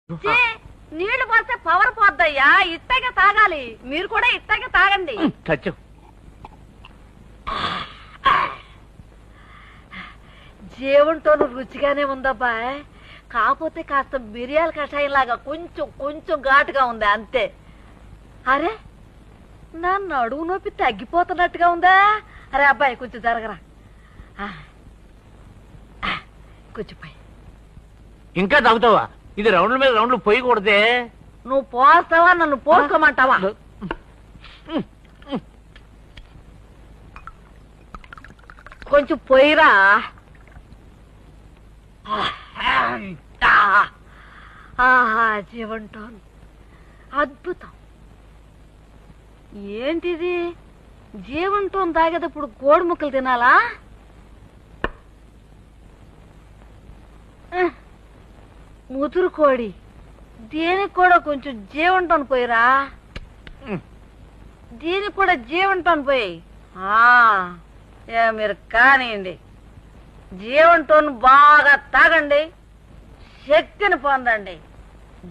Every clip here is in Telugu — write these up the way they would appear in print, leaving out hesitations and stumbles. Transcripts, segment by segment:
నీళ్లు పోస్తే పవర్ పోద్దయ్యా, ఇట్టగా తాగాలి. మీరు కూడా ఇట్టగా తాగండి. జీవంతో రుచిగానే ఉందబ్బాయ్, కాకపోతే కాస్త మిరియాల కషాయం లాగా కొంచెం కొంచెం ఘాటుగా ఉంది అంతే. అరే నా నడువు నొప్పి తగ్గిపోతున్నట్టుగా ఉందా? అరే అబ్బాయి కొంచెం జరగరా, కొంచెం పోయి. ఇంకా తాగుతావా? ఇది రౌండ్ల మీద రౌండ్లు పోయకూడదే. నువ్వు పోస్తావా నన్ను పోసుకోమంటావా? కొంచెం పోయిరా. ఆహా జీవంటోన్ అద్భుతం. ఏంటిది, జీవంటోన్ తాగేటప్పుడు కోడి ముక్కలు తినాలా? ముదురు కోడి, దీనికి కూడా కొంచెం జీవంటోన్ పోయిరా. దీనికి కూడా జీవంటోన్ పోయి. మీరు కానివ్వండి, జీవంటోన్ బాగా తాగండి, శక్తిని పొందండి.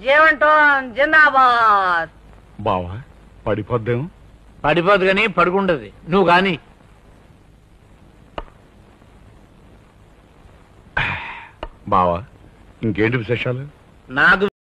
జీవంటోన్ జిందాబాద్. బావా పడిపోద్దేమో. పడిపోదు కానీ పడుకుంటది, నువ్వు కాని. బావా ఇంకేంటి విశేషాలు? నాకు